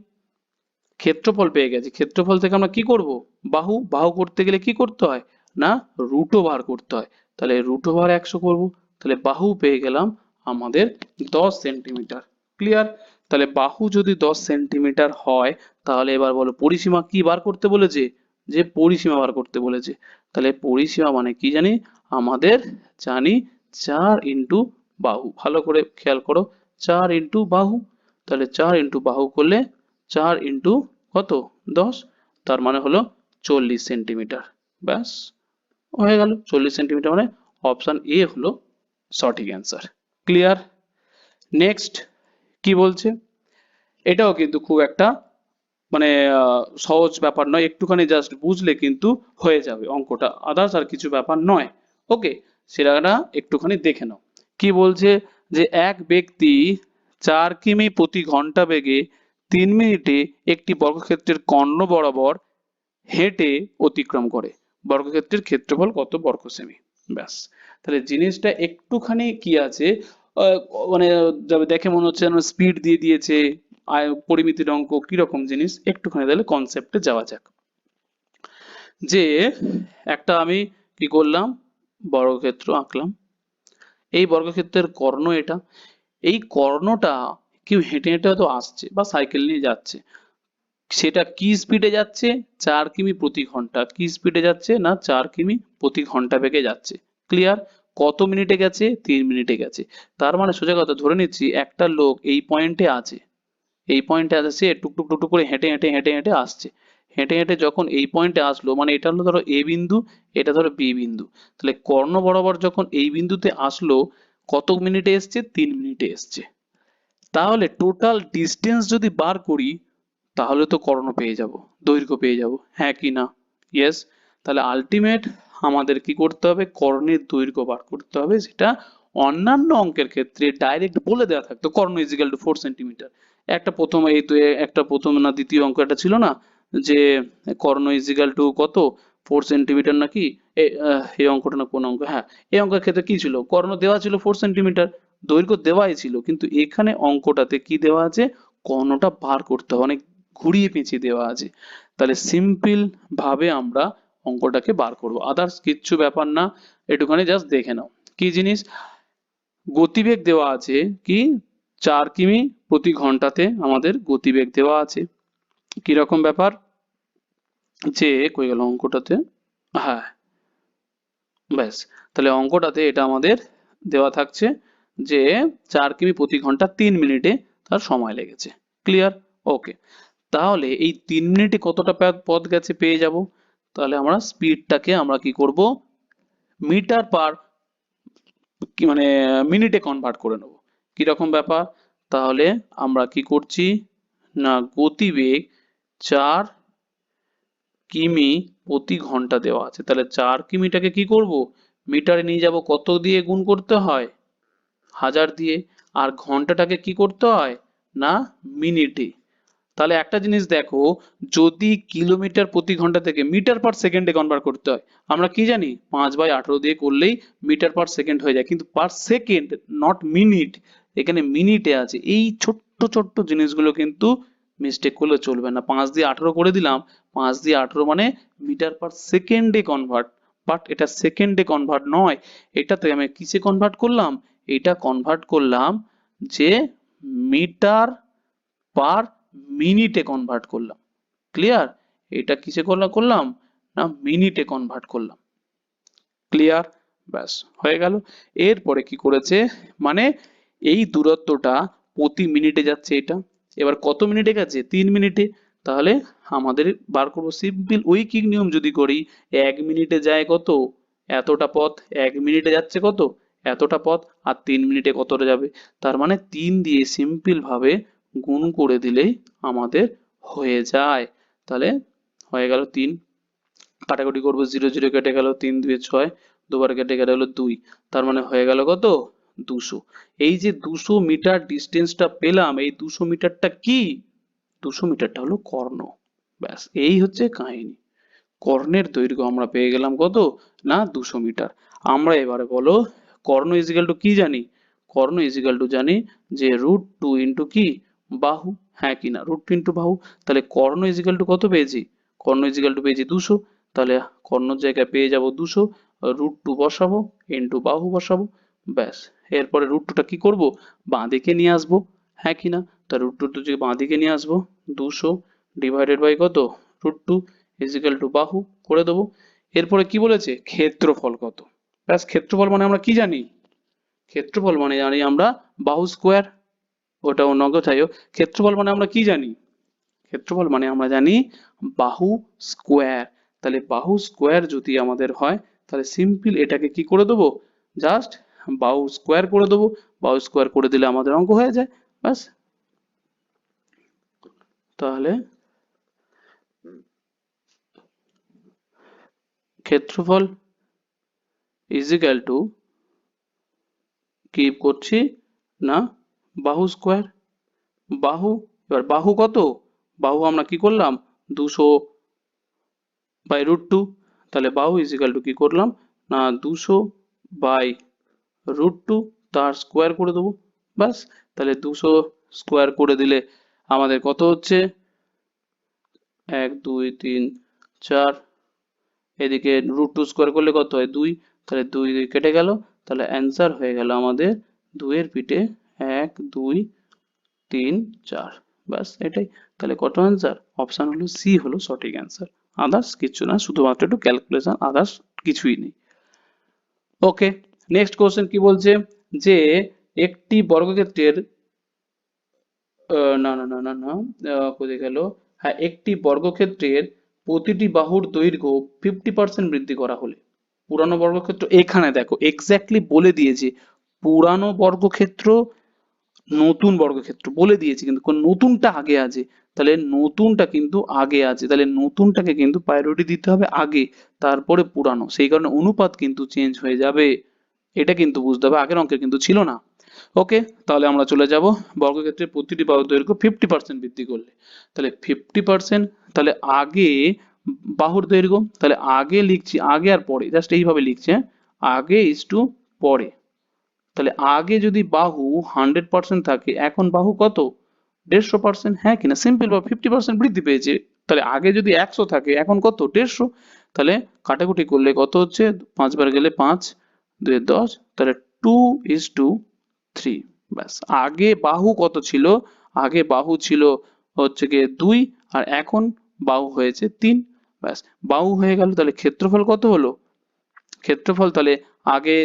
ক্ষেত্রফল পেয়ে গেছি, ক্ষেত্রফল থেকে আমরা কি করব? বাহু। বাহু করতে গেলে কি করতে হয়? না, রুট ওভার করতে হয়। তাহলে রুট ওভার 100 করব। তাহলে বাহু পেয়ে গেলাম আমাদের 10 সেন্টিমিটার। ক্লিয়ার? তাহলে বাহু যদি 10 সেন্টিমিটার হয়, তাহলে এবার বলো পরিসীমা কি বার করতে বলেছে? যে পরিসীমা বার করতে বলেছে। তাহলে পরিসীমা মানে কি জানি? আমাদের জানি 4 ইন্টু বাহু। ভালো করে খেয়াল করো, 4 ইন্টু বাহু। তাহলে 4 ইন্টু বাহু করলে 4 ইন্টু কত? 10, তার মানে হলো 40 সেন্টিমিটার। ব্যাস, হয়ে গেল। 40 সেন্টিমিটার মানে অপশন এ হলো সঠিক অ্যান্সার। ক্লিয়ার? নেক্সট কি বলছে? এটাও কিন্তু খুব একটা মানে সহজ ব্যাপার নয়, একটুখানি জাস্ট বুঝলে কিন্তু হয়ে যাবে অঙ্কটা, আদার্স আর কিছু ব্যাপার নয়। ওকে, সেটা একটুখানি দেখে নাও। কি বলছে? যে এক ব্যক্তি 4 কিমি প্রতি ঘন্টা বেগে 3 মিনিটে একটি বর্গক্ষেত্রের কর্ণ বরাবর হেঁটে অতিক্রম করে। বর্গক্ষেত্রের ক্ষেত্রফল কত বর্গ সেমি? ব্যাস, তাহলে জিনিসটা একটুখানি কি আছে, আহ, মানে দেখে মনে হচ্ছে যেন স্পিড দিয়ে দিয়েছে, পরিমিতির অঙ্ক কিরকম জিনিস, একটুখানি তাহলে কনসেপ্টে যাওয়া যাক। যে একটা আমি কি করলাম, বর্গক্ষেত্র আঁকলাম। এই বর্গক্ষেত্রের কর্ণ এটা। এই কর্ণটা কেউ হেঁটে হেঁটে হয়তো আসছে বা সাইকেল নিয়ে যাচ্ছে। সেটা কি স্পিডে যাচ্ছে? 4 কিমি প্রতি ঘন্টা। কি স্পিডে যাচ্ছে? না, 4 কিমি প্রতি ঘন্টা বেগে যাচ্ছে। ক্লিয়ার? কত মিনিটে গেছে? 3 মিনিটে গেছে। তার মানে সোজা কথা ধরে নিচ্ছি একটা লোক এই পয়েন্টে আছে। এই পয়েন্টে আছে, সে টুকটুক টুকটুক করে হেঁটে হেঁটে হেঁটে হেঁটে আসছে। হেঁটে হেঁটে যখন এই পয়েন্টে আসলো, মানে এটা হলো ধরো এ বিন্দু, এটা ধরো বি বিন্দু। তাহলে কর্ণ বরাবর যখন এই বিন্দুতে আসলো, কত মিনিটে এসছে? 3 মিনিটে এসছে। তাহলে টোটাল ডিস্টেন্স যদি বার করি, তাহলে তো কর্ণ পেয়ে যাব, দৈর্ঘ্য পেয়ে যাব, হ্যাঁ কি না? ইয়েস। তাহলে আলটিমেট আমাদের কি করতে হবে? কর্ণের দৈর্ঘ্য বার করতে হবে। সেটা অন্যান্য অঙ্কের ক্ষেত্রে ডাইরেক্ট বলে দেওয়া থাকতো কর্ণ ইজিক্যাল টু 4 সেন্টিমিটার। একটা প্রথম এই তো একটা প্রথম না দ্বিতীয় অঙ্ক একটা ছিল না, যে কর্ণ ইজিক্যাল টু কত? 4 সেন্টিমিটার নাকি? এই অঙ্কটা না কোন অঙ্ক? হ্যাঁ, এই অঙ্কের ক্ষেত্রে কি ছিল? কর্ণ দেওয়া ছিল 4 সেন্টিমিটার, দৈর্ঘ্য দেওয়াই ছিল, কিন্তু এখানে অঙ্কটাতে কি দেওয়া আছে? কর্ণটা বার করতে হবে, অনেক ঘুরিয়ে পেঁচিয়ে দেওয়া আছে। তাহলে সিম্পল ভাবে আমরা অঙ্কটাকে বার করব, আদার্স কিচ্ছু ব্যাপার না। একটুখানি জাস্ট দেখে নাও কি জিনিস। গতিবেগ দেওয়া আছে কি? 4 কিমি প্রতি ঘন্টাতে আমাদের গতিবেগ দেওয়া আছে। কিরকম ব্যাপার? যে কই গেল অঙ্কটাতে? হ্যাঁ, ব্যাস। তাহলে অঙ্কটাতে এটা আমাদের দেওয়া থাকছে যে 4 কিমি প্রতি ঘন্টা 3 মিনিটে তার সময় লেগেছে। ক্লিয়ার? ওকে। তাহলে এই 3 মিনিটে কতটা পথ গেছে পেয়ে যাব। তাহলে আমরা স্পিডটাকে আমরা কি করব? মিটার পার কি মানে মিনিটে কনভার্ট করে নেব। কিরকম ব্যাপার? তাহলে আমরা কি করছি? না, গতিবেগ 4 কিমি প্রতি ঘন্টা দেওয়া আছে। তাহলে 4 কিমিটাকে কি করব? মিটারে নিয়ে যাব, কত দিয়ে গুণ করতে হয়? 1000 দিয়ে। আর ঘন্টাটাকে কি করতে হয়? না, মিনিটে। তাহলে একটা জিনিস দেখো, যদি কিলোমিটার প্রতি ঘন্টা থেকে মিটার পার সেকেন্ডে কনভার্ট করতে হয়, আমরা কি জানি 5/18 দিয়ে করলেই মিটার পার সেকেন্ড হয়ে যায়, কিন্তু পার সেকেন্ড, নট মিনিট। এখানে মিনিটে আছে। এই ছোট্ট ছোট্ট জিনিসগুলো কিন্তু মিস্টেক করলে চলবে না। 5 দিয়ে 18 করে দিলাম, 5 দিয়ে 18 মানে মিটার পার সেকেন্ডে কনভার্ট, বাট এটা সেকেন্ডে কনভার্ট নয়। এটাতে আমি কিসে কনভার্ট করলাম? এটা কনভার্ট করলাম যে মিটার পার মিনিটে কনভার্ট করলাম। ক্লিয়ার? এটা কিসে করলাম? না, মিনিটে কনভার্ট করলাম। ক্লিয়ার? ব্যাস, হয়ে গেল। এরপরে কি করেছে? মানে এই দূরত্বটা প্রতি মিনিটে যাচ্ছে এটা। এবার কত মিনিটে গেছে? 3 মিনিটে। তাহলে আমাদের বার করবো সিম্পল ঐকিক নিয়ম যদি করি, 1 মিনিটে যায় কত? এতটা পথ। 1 মিনিটে যাচ্ছে কত? এতটা পথ। আর 3 মিনিটে কতটা যাবে? তার মানে 3 দিয়ে সিম্পল ভাবে গুণ করে দিলেই আমাদের হয়ে যায়। তাহলে হয়ে গেল 3। কাটাকুটি করবো, 0 0 কেটে গেল, 3 2 6, দুবার কেটে গেলে হলো 2। তার মানে হয়ে গেল কত? 200। এই যে 200 মিটার ডিস্টেন্সটা পেলাম, এই 200 মিটারটা কি? 200 মিটারটা হলো কর্ণ। ব্যাস এই হচ্ছে কাহিনী। কর্ণের দৈর্ঘ্য আমরা পেয়ে গেলাম কত? না 200 মিটার। আমরা এবারে বলো কর্ণ ইজিক্যাল টু কি জানি? কর্ণ ইজিক্যাল টু জানি যে √2 ইন্টু কি? বাহু। হ্যাঁ কি না? √2 ইন্টু বাহু। তাহলে কর্ণ ইজিক্যাল টু কত পেয়েছি? কর্ণ ইজিক্যাল টু পেয়েছি 200। তাহলে কর্ণর জায়গায় পেয়ে যাব 200, √2 বসাবো ইন্টু বাহু বসাবো। ব্যাস। এরপরে √2টা কি করব? বাঁ দিকে নিয়ে আসবো। হ্যাঁ কি না? তা √2 যদি বাঁ দিকে নিয়ে আসবো, 200 ডিভাইডেড বাই কত? √2 ইজিক্যাল টু বাহু করে দেবো। এরপরে কি বলেছে? ক্ষেত্রফল কত? ব্যাস, ক্ষেত্রফল মানে আমরা কি জানি? ক্ষেত্রফল মানে জানি আমরা বাহু স্কোয়ার। ওটা অন্য কথায় হোক, ক্ষেত্রফল মানে আমরা কি জানি? ক্ষেত্রফল মানে আমরা জানি বাহু স্কোয়ার। তাহলে বাহু স্কোয়ার যদি আমাদের হয়, তাহলে সিম্পল এটাকে কি করে দেবো? জাস্ট বাহু স্কোয়ার করে দেবো। বাহু স্কোয়ার করে দিলে আমাদের অঙ্ক হয়ে যায়। ব্যাস। তাহলে ক্ষেত্রফল ইজিক্যাল টু কি করছি? না বাহু স্কোয়ার। বাহু, এবার বাহু কত? বাহু আমরা কি করলাম? 200 বাই √2। তাহলে বাহু ইজিক্যাল টু কি করলাম? না 200 বাই √2, তার স্কোয়ার করে দেবো। ব্যাস। তাহলে 200 স্কোয়ার করে দিলে আমাদের কত হচ্ছে? 1 2 3 4, এদিকে √2 স্কোয়ার করলে কত হয়? 2। তাহলে 2 কেটে গেল। তাহলে অ্যান্সার হয়ে গেল আমাদের 2 এর পিঠে 1 2 3 4। ব্যাস এটাই। তাহলে কত অ্যান্সার? অপশন হলো সি হলো সঠিক অ্যান্সার। আদার্স কিছু না, শুধুমাত্র একটু ক্যালকুলেশন, আদার্স কিছুই নেই। ওকে, নেক্সট কোশ্চেন কি বলছে? যে একটি বর্গক্ষেত্রের না না না না না কোথায় গেল? হ্যাঁ, একটি বর্গক্ষেত্রের প্রতিটি বাহুর দৈর্ঘ্য 50% বৃদ্ধি করা হলে পুরানো বর্গক্ষেত্র, এখানে দেখো এক্স্যাক্টলি বলে দিয়েছে পুরানো বর্গক্ষেত্র, নতুন বর্গক্ষেত্র বলে দিয়েছে, কিন্তু কোন নতুনটা আগে আছে। তাহলে নতুনটা কিন্তু আগে আছে, তাহলে নতুনটাকে কিন্তু প্রায়োরিটি দিতে হবে আগে, তারপরে পুরানো। সেই কারণে অনুপাত কিন্তু চেঞ্জ হয়ে যাবে। এটা কিন্তু বুঝতে হবে, আগের অঙ্কে কিন্তু ছিল না। ওকে, তাহলে আমরা চলে যাব বর্গক্ষেত্রের প্রতিটি বাহুর দৈর্ঘ্য 50% বৃদ্ধি করলে। তাহলে 50%, তাহলে আগে বাহুর দৈর্ঘ্য, তাহলে আগে লিখছি, আগে আর পরে জাস্ট এইভাবে লিখছি, হ্যাঁ? আগে ইস টু পরে। তাহলে আগে যদি বাহু 100% থাকে, এখন বাহু কত? 150%। হ্যাঁ কিনা? সিম্পল ভাবে 50% বৃদ্ধি পেয়েছে। তাহলে আগে যদি 100 থাকে, এখন কত? 150। তাহলে কাটাকুটি করলে কত হচ্ছে? 5 বার গেলে 5, 2 এ 10, তাহলে 2:3। ব্যাস। আগে বাহু কত ছিল? আগে বাহু ছিল হচ্ছে গিয়ে 2, আর এখন বাহু হয়েছে 3। ব্যাস, বাহু হয়ে গেল। তাহলে ক্ষেত্রফল কত হলো? ক্ষেত্রফল তাহলে আগে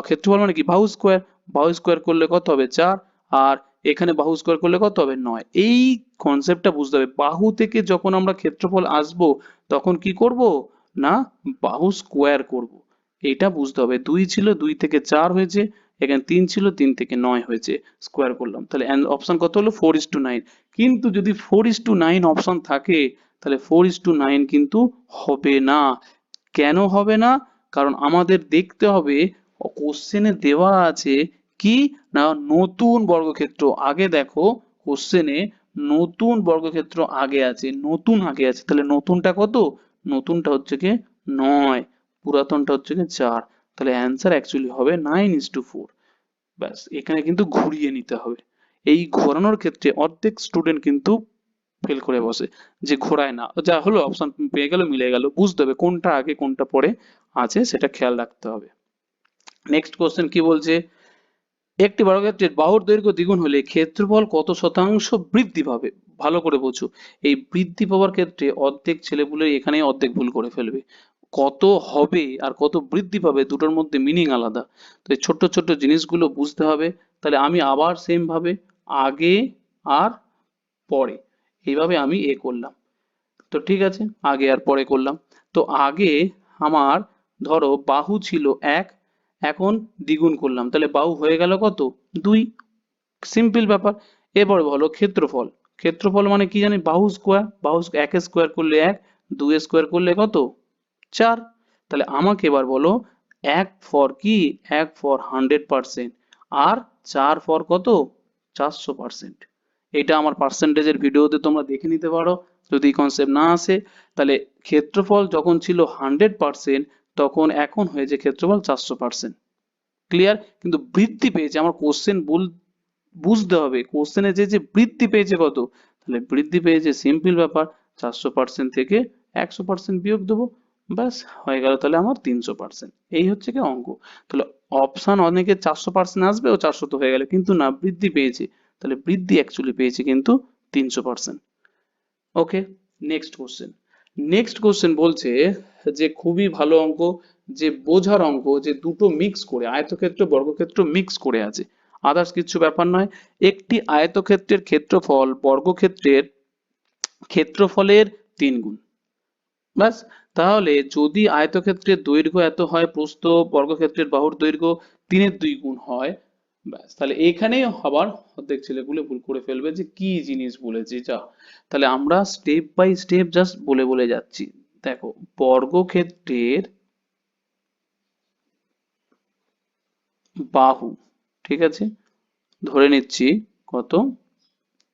ক্ষেত্রফল মানে কি? বাহু স্কোয়ার। বাহু স্কোয়ার করলে কত হবে? 4। আর এখানে বাহু স্কোয়ার করলে কত হবে? 9। এই কনসেপ্টটা বুঝতে হবে। বাহু থেকে যখন আমরা ক্ষেত্রফল আসবো, তখন কি করব? না বাহু স্কোয়ার করব। এটা বুঝতে হবে। 2 ছিল, 2 থেকে 4 হয়েছে। এখানে 3 ছিল, 3 থেকে 9 হয়েছে, স্কোয়ার করলাম। তাহলে অপশন কত হলো? 4:9। কিন্তু যদি 4:9 অপশন থাকে, তাহলে 4:9 কিন্তু হবে না। কেন হবে না? কারণ আমাদের দেখতে হবে কোশ্চেনে দেওয়া আছে কি? না নতুন বর্গক্ষেত্র। আগে দেখো কোশ্চেনে নতুন বর্গক্ষেত্র আগে আছে, নতুন আগে আছে। তাহলে নতুনটা কত? নতুনটা হচ্ছে কি 9, পুরাতনটা হচ্ছে কি 4। তাহলে অ্যান্সার অ্যাকচুয়ালি হবে 9:4। ব্যাস, এখানে কিন্তু ঘুরিয়ে নিতে হবে। এই ঘোরানোর ক্ষেত্রে অর্ধেক স্টুডেন্ট কিন্তু ফেল করে বসে, যে ঘোরায় না। যা হলো, অপশন পেয়ে গেল, মিলে গেল। বুঝতে হবে কোনটা আগে কোনটা পরে আছে, সেটা খেয়াল রাখতে হবে। নেক্সট কোশ্চেন কি বলছে? একটি বর্গক্ষেত্রের বাহুর দৈর্ঘ্য দ্বিগুণ হলে ক্ষেত্রফল কত শতাংশ বৃদ্ধি পাবে? ভালো করে বোঝো। এই বৃদ্ধি পাওয়ার ক্ষেত্রে অর্ধেক ছেলেপুলে এখানেই অর্ধেক ভুল করে ফেলবে। কত হবে আর কত বৃদ্ধি পাবে, দুটোর মধ্যে মিনিং আলাদা। তো এই ছোট্ট ছোট্ট জিনিসগুলো বুঝতে হবে। তাহলে আমি আবার সেম ভাবে আগে আর পরে এইভাবে আমি করলাম। তো ঠিক আছে, আগে আর পরে করলাম। তো আগে আমার ধরো বাহু ছিল 1, এখন দ্বিগুণ করলাম, তাহলে বাহু হয়ে গেল কত? 2। সিম্পল ব্যাপার। এবার বলো ক্ষেত্রফল। ক্ষেত্রফল মানে কি জানি? বাহু স্কোয়ার। বাহু 1 স্কোয়ার করলে 1, 2 স্কোয়ার করলে কত? 4। তাহলে আমাকে এবার বলো 1 ফর কি? 1 ফর 100%, আর 4 ফর কত 400%। এটা আমার পার্সেন্টেজের ভিডিওতে তোমরা দেখে নিতে পারো যদি কনসেপ্ট না আসে। তাহলে ক্ষেত্রফল যখন ছিল 100% তখন এখন হয়েছে ক্ষেত্রফল 400%। ক্লিয়ার? কিন্তু বৃদ্ধি পেয়েছে, আমার কোশ্চেন বুঝতে হবে কোশ্চেনে যে বৃদ্ধি পেয়েছে কত, তাহলে বৃদ্ধি পেয়েছে সিম্পল ব্যাপার 400% থেকে 100% বিয়োগ দেবো, ব্যাস হয়ে গেল তাহলে আমার 300%। এই হচ্ছে কি অঙ্ক। তাহলে অপশন অনেকে 400% আসবে ও 400 তো হয়ে গেল, কিন্তু না, বৃদ্ধি পেয়েছে, তাহলে বৃদ্ধি অ্যাকচুয়ালি পেয়েছে কিন্তু 300%। ওকে, নেক্সট কোশ্চেন। নেক্সট কোশ্চেন বলছে যে খুবই ভালো অঙ্ক, যে বোঝার অঙ্ক, যে দুটো মিক্স করে আয়তক্ষেত্র বর্গক্ষেত্র মিক্স করে আছে, আদার্স কিছু ব্যাপার নয়। একটি আয়তক্ষেত্রের ক্ষেত্রফল বর্গক্ষেত্রের ক্ষেত্রফলের 3 গুণ। ব্যাস, তাহলে যদি আয়তক্ষেত্রের দৈর্ঘ্য এত হয়, প্রস্থ বর্গক্ষেত্রের বাহুর দৈর্ঘ্য 3-এর 2 গুণ হয়, ব্যাস তাহলে এখানেই আবার অর্ধেক ছেলেগুলো ভুল করে ফেলবে যে কি জিনিস বলেছি যা। তাহলে আমরা স্টেপ বাই স্টেপ জাস্ট বলে বলে যাচ্ছি। দেখো, বর্গক্ষেত্রের বাহু, ঠিক আছে, ধরে নিচ্ছি কত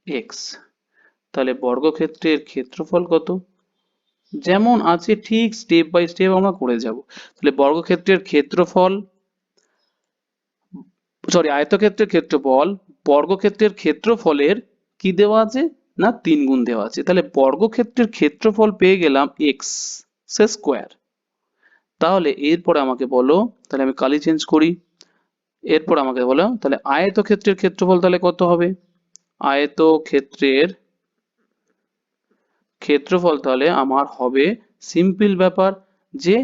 এক্স, তাহলে বর্গক্ষেত্রের ক্ষেত্রফল কত, যেমন আছে ঠিক স্টেপ বাই স্টেপ আমরা করে যাব। তাহলে বর্গক্ষেত্রের ক্ষেত্রফল, সরি, আয়তক্ষেত্রের ক্ষেত্রফল বর্গক্ষেত্রের ক্ষেত্রফলের কি দেওয়া আছে না 3 গুণ দেওয়া আছে। তাহলে বর্গক্ষেত্রের ক্ষেত্রফল পেয়ে গেলাম এক্স স্কোয়ার। তাহলে এরপরে আমাকে বলো, তাহলে আমি কালি চেঞ্জ করি, এরপর আমাকে বলো তাহলে আয়তক্ষেত্রের ক্ষেত্রফল তাহলে কত হবে। আয়তক্ষেত্রের ক্ষেত্রফল তাহলে আমার হবে সিম্পল ব্যাপার যে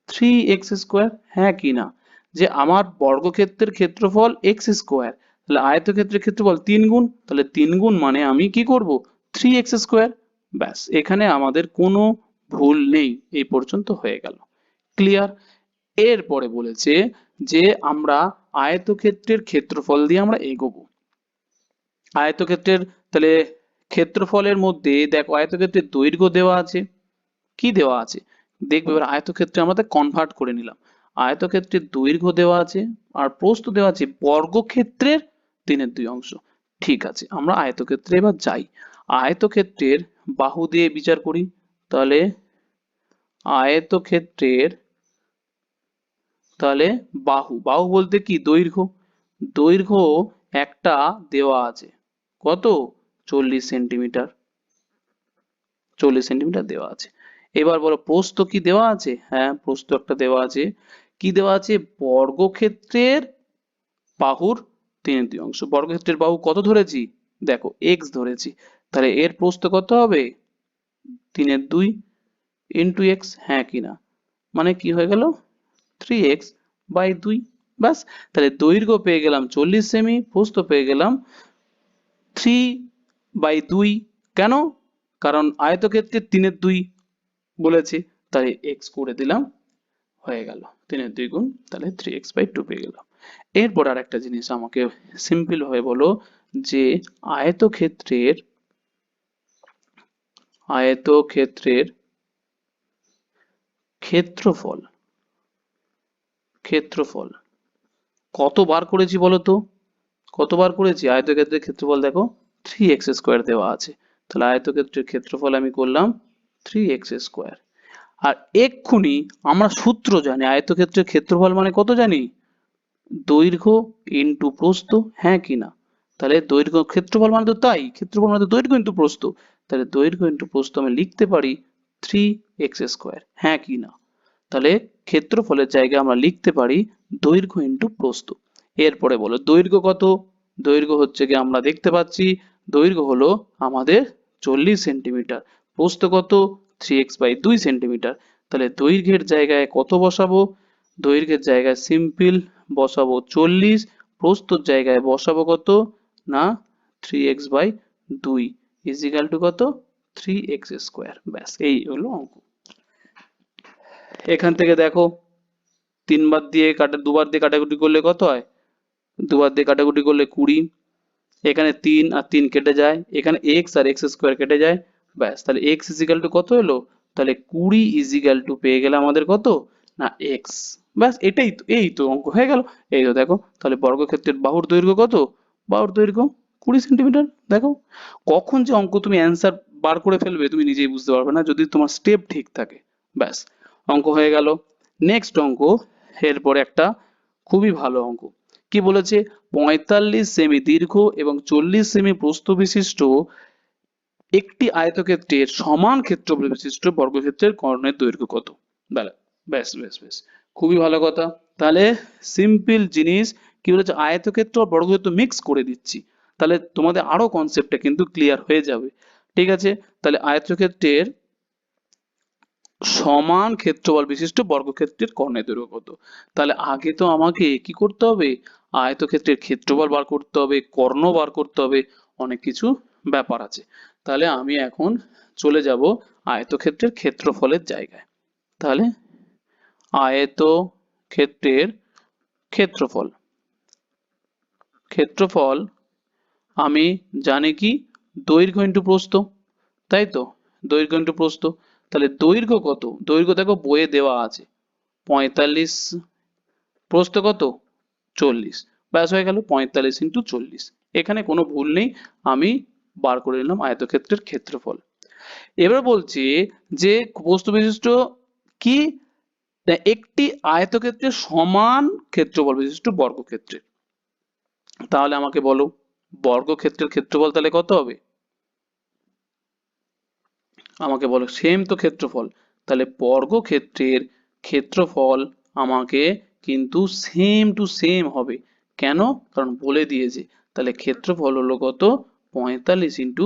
3x², হ্যাঁ কি না, যে আমার বর্গক্ষেত্রের ক্ষেত্রফল x², তাহলে আয়তক্ষেত্রের ক্ষেত্রফল 3 গুণ, তাহলে 3 গুণ মানে আমি কি করব 3x²। ব্যাস, এখানে আমাদের কোনো ভুল নেই, এই পর্যন্ত হয়ে গেল। ক্লিয়ার? এরপরে বলেছে যে আমরা আয়তক্ষেত্রের ক্ষেত্রফল দিয়ে আমরা এগোবো। আয়তক্ষেত্রের তাহলে ক্ষেত্রফলের মধ্যে দেখো, আয়তক্ষেত্রের দৈর্ঘ্য দেওয়া আছে, কি দেওয়া আছে দেখবে, এবার আয়তক্ষেত্রে আমাদের কনভার্ট করে নিলাম। আয়তক্ষেত্রের দৈর্ঘ্য দেওয়া আছে আর প্রস্থ দেওয়া আছে বর্গক্ষেত্রের 3/2 অংশ। ঠিক আছে, আমরা আয়তক্ষেত্রে এবার যাই। আয়তক্ষেত্রের বাহু দিয়ে বিচার করি। তাহলে আয়তক্ষেত্রের তাহলে বাহু, বাহু বলতে কি দৈর্ঘ্য, দৈর্ঘ্য একটা দেওয়া আছে কত 40 সেন্টিমিটার, 40 সেন্টিমিটার দেওয়া আছে। এবার বলো প্রস্থ কি দেওয়া আছে, হ্যাঁ প্রস্থ একটা দেওয়া আছে, কি দেওয়া আছে বর্গক্ষেত্রের বাহুর 3/2 অংশ। বর্গক্ষেত্রের বাহু কত ধরেছি, দেখো এক্স ধরেছি, তাহলে এর প্রস্থ কত হবে 3/2 ইন্টু এক্স, হ্যাঁ কি না, মানে কি হয়ে গেল 3x/2। ব্যাস, তাহলে দৈর্ঘ্য পেয়ে গেলাম 40 সেমি, প্রস্থ পেয়ে গেলাম 3/2। কেন, কারণ আয়তক্ষেত্রে 3/2 বলেছে, তাই এক্স করে দিলাম, হয়ে গেল 3/2 গুণ, তাহলে 3x/2 পেয়ে গেলাম। এরপর আর একটা জিনিস আমাকে সিম্পল ভাবে বলো যে আয়তক্ষেত্রের আয়তক্ষেত্রের ক্ষেত্রফল ক্ষেত্রফল কতবার করেছি বলো তো, কতবার করেছি আয়তক্ষেত্রের ক্ষেত্রফল, দেখো 3x² দেওয়া আছে, তাহলে আয়তক্ষেত্রের ক্ষেত্রফল আমি করলাম 3x²। আর এক্ষুনি আমরা সূত্র জানি, আয়তক্ষেত্রের ক্ষেত্রফল মানে কত জানি, দৈর্ঘ্য ইন্টু প্রস্থ, হ্যাঁ কি না, তাহলে দৈর্ঘ্য ক্ষেত্রফল মানে তো তাই, ক্ষেত্রফল মানে তো দৈর্ঘ্য ইন্টু প্রস্থ, তাহলে দৈর্ঘ্য ইন্টু প্রস্থ আমি লিখতে পারি 3x², হ্যাঁ কি না, তাহলে ক্ষেত্রফলের জায়গায় আমরা লিখতে পারি দৈর্ঘ্য ইন্টু প্রস্থ। এরপরে বলো দৈর্ঘ্য কত, দৈর্ঘ্য হচ্ছে কি আমরা দেখতে পাচ্ছি দৈর্ঘ্য হলো আমাদের 40 সেন্টিমিটার, প্রস্থ কত 3x/2 সেন্টিমিটার, তাহলে দৈর্ঘ্যের জায়গায় কত বসাবো, দৈর্ঘ্যের জায়গায় সিম্পল বসাবো 40, প্রস্থর জায়গায় বসাবো কত না 3x/2 ইজিক্যাল টু কত 3x²। ব্যাস, এই হলো অঙ্ক। এখান থেকে দেখো 3 বার দিয়ে কাটা, 2 বার দিয়ে কাটাকুটি করলে কত হয়, 2 বার দিয়ে কাটাকুটি করলে 20, এখানে 3 আর 3 কেটে যায়, এখানে x আর x² কেটে যায়, ব্যাস তাহলে x ইজিক্যাল টু কত হলো, তাহলে 20 ইজিক্যাল টু পেয়ে গেলে আমাদের কত না এক্স। ব্যাস এটাই তো, এই তো অঙ্ক হয়ে গেল। এই তো দেখো, তাহলে বর্গক্ষেত্রের বাহুর দৈর্ঘ্য কত? বাহুর দৈর্ঘ্য 20 সেন্টিমিটার। দেখো, কখন যে অঙ্ক তুমি অ্যান্সার বার করে ফেলবে তুমি নিজেই বুঝতে পারবে না, যদি তোমার স্টেপ ঠিক থাকে। ব্যাস, অঙ্ক হয়ে গেল। নেক্সট অঙ্ক, এরপরে একটা খুবই ভালো অঙ্ক। কি বলেছে? 45 সেমি দীর্ঘ এবং 40 সেমি প্রস্থ বিশিষ্ট একটি আয়তক্ষেত্রের সমান ক্ষেত্রফল বিশিষ্ট বর্গক্ষেত্রের কর্ণের দৈর্ঘ্য কত? ব্যাস ব্যাস ব্যাস, খুবই ভালো কথা। তাহলে সিম্পল জিনিস, কি বলেছে? আয়তক্ষেত্র আর বর্গক্ষেত্র মিক্স করে দিচ্ছি, তাহলে তোমাদের আরো কনসেপ্টটা কিন্তু ক্লিয়ার হয়ে যাবে। ঠিক আছে, তাহলে আয়তক্ষেত্রের সমান ক্ষেত্রফল বিশিষ্ট বর্গক্ষেত্রের কর্ণের দৈর্ঘ্য কত? তাহলে আগে তো আমাকে কি করতে হবে? আয়তক্ষেত্রের ক্ষেত্রফল বার করতে হবে, কর্ণ বার করতে হবে, অনেক কিছু ব্যাপার আছে। তাহলে আমি এখন চলে যাব আয়তক্ষেত্রের ক্ষেত্রফলের জায়গায়। তাহলে আয়তক্ষেত্রের ক্ষেত্রফল, ক্ষেত্রফল আমি জানি কি? দৈর্ঘ্য ইন্টু প্রস্থ, তাই তো? দৈর্ঘ্য ইন্টু প্রস্থ। তাহলে দৈর্ঘ্য কত? দৈর্ঘ্য দেখো বইয়ে দেওয়া আছে 45, প্রস্থ কত? 40। ব্যাস হয়ে গেল, 45 × 40। এখানে কোনো ভুল নেই, আমি বার করে নিলাম আয়তক্ষেত্রের ক্ষেত্রফল। এবার বলছি যে বস্তু বিশিষ্ট কি? না, একটি আয়তক্ষেত্রের সমান ক্ষেত্রফল বিশিষ্ট বর্গক্ষেত্রের। তাহলে আমাকে বলো, বর্গক্ষেত্রের ক্ষেত্রফল তাহলে কত হবে? আমাকে বলো, সেম তো ক্ষেত্রফল, তাহলে বর্গক্ষেত্রের ক্ষেত্রফল আমাকে কিন্তু সেম টু সেম হবে। কেন? কারণ বলে দিয়েছে। তাহলে ক্ষেত্রফল হলো কত? 45 ×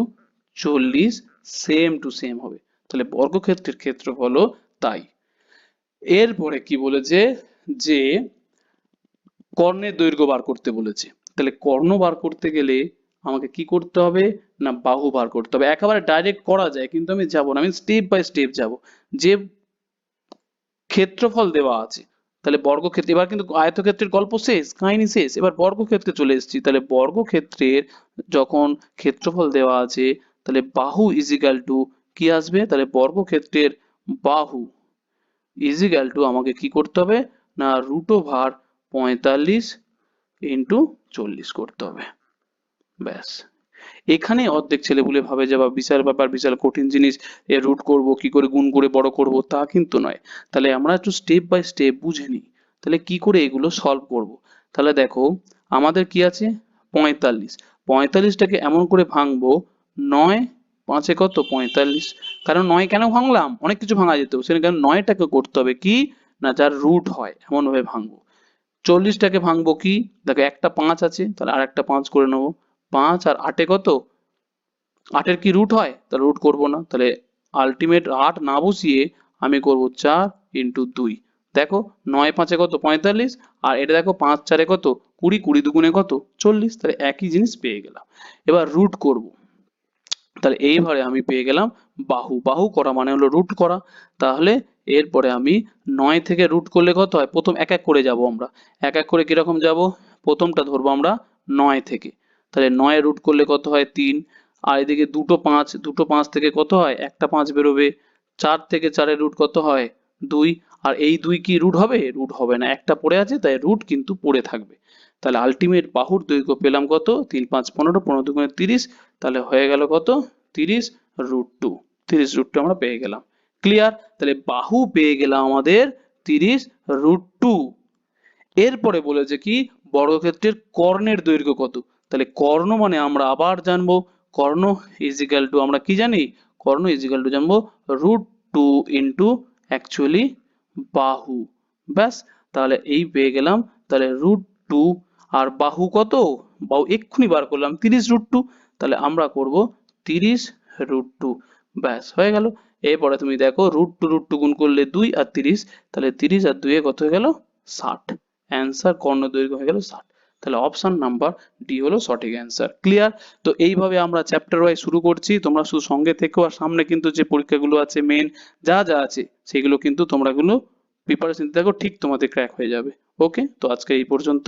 40, সেম টু সেম হবে। তাহলে বর্গক্ষেত্রের ক্ষেত্রফলও তাই। এরপরে কি বলেছে? যে কর্ণের দৈর্ঘ্য বার করতে বলেছে। তাহলে কর্ণ বার করতে গেলে আমাকে কি করতে হবে? না বাহু বার করতে হবে। একেবারে ডাইরেক্ট করা যায়, কিন্তু আমি যাব না, আমি স্টেপ বাই স্টেপ যাব। যে ক্ষেত্রফল দেওয়া আছে, তাহলে বর্গক্ষেত্র, এবার কিন্তু আয়তক্ষেত্রের গল্প শেষ, কাহিনী শেষ, এবার বর্গক্ষেত্রে চলে এসেছি। তাহলে বর্গক্ষেত্রের যখন ক্ষেত্রফল দেওয়া আছে, তাহলে বাহু ইজিক্যাল টু কি আসবে? তাহলে বর্গক্ষেত্রের বাহু ইজিক্যাল টু আমাকে কি করতে হবে? না √45 × 40 করতে হবে। ব্যাস, এখানে অর্ধেক ছেলেপুলে ভাবে যে বা বিশাল ব্যাপার, বিশাল কঠিন জিনিস, এ রুট করব, কি করে গুণ করে বড় করব, তা কিন্তু নয়। তাহলে আমরা একটু স্টেপ বাই স্টেপ বুঝে নিই, তাহলে কি করে এগুলো সলভ করব। তাহলে দেখো, আমাদের কি আছে? 45। 45টাকে এমন করে ভাঙবো, 9 5 কত? 45। কারণ 9 কেন ভাঙলাম? অনেক কিছু ভাঙা যেত, সেখানে কারণ 9টাকে করতে হবে কি? না যার রুট হয় এমন ভাবে ভাঙবো। 40টাকে ভাঙবো কি? দেখো একটা 5 আছে, তাহলে আর একটা 5 করে নেবো। 5 আর 8 কত? 8 কি রুট হয়? তাহলে রুট করব না, তাহলে আলটিমেট 8 না বসিয়ে আমি করব 4 × 2। দেখো 9 5 কত? 45। আর এটা দেখো 5 4 কত? 20, 20 দুগুণে কত? 40। তাহলে একই জিনিস পেয়ে গেলাম। এবার রুট করব, তাহলে এইভাবে আমি পেয়ে গেলাম বাহু। বাহু করা মানে হলো রুট করা। তাহলে এরপরে আমি 9 থেকে রুট করলে কত হয়? প্রথম এক এক করে যাব আমরা। এক এক করে কিরকম যাব? প্রথমটা ধরবো আমরা 9 থেকে। তাহলে 9 রুট করলে কত হয়? 3। আর এদিকে দুটো 5, দুটো 5 থেকে কত হয়? একটা 5 বেরোবে। 4 থেকে 4 রুট কত হয়? 2। আর এই 2 কি রুট হবে? রুট হবে না, একটা পড়ে আছে, তাই রুট কিন্তু পড়ে থাকবে। তাহলে আলটিমেট বাহুর দৈর্ঘ্য পেলাম কত? 3 5 15, 15 দুগুণে 30। তাহলে হয়ে গেল কত? 30√2। 30√2 আমরা পেয়ে গেলাম। ক্লিয়ার? তাহলে বাহু পেয়ে গেলাম আমাদের 30√2। এরপরে বলেছে কি? বর্গক্ষেত্রের কর্ণের দৈর্ঘ্য কত? তাহলে কর্ণ মানে আমরা আবার জানবো, কর্ণ ইজিক্যাল টু আমরা কি জানি? কর্ণ ইজিক্যাল টু জানবো √2 ইন্টু অ্যাকচুয়ালি বাহু। ব্যাস, তাহলে এই পেয়ে গেলাম। তাহলে √2 আর বাহু কত? বাহু এক্ষুনি বার করলাম 30√2। তাহলে আমরা করব 30√2। ব্যাস হয়ে গেল। এরপরে তুমি দেখো √2 গুণ করলে 2 আর 30, তাহলে 30 আর 2 কত হয়ে গেল? 60। অ্যান্সার কর্ণ দৈর্ঘ্য হয়ে গেল 60। তাহলে অপশন নাম্বার ডি হলো সঠিক অ্যান্সার। ক্লিয়ার? তো এইভাবে আমরা চ্যাপ্টার ওয়াইজ শুরু করছি, তোমরা শুধু সঙ্গে থেকো। আর সামনে কিন্তু যে পরীক্ষাগুলো আছে মেন যা যা আছে সেগুলো কিন্তু তোমরা গুলো প্রিপারেশন নিতে থাকো, ঠিক তোমাদের ক্র্যাক হয়ে যাবে। ওকে, তো আজকে এই পর্যন্ত।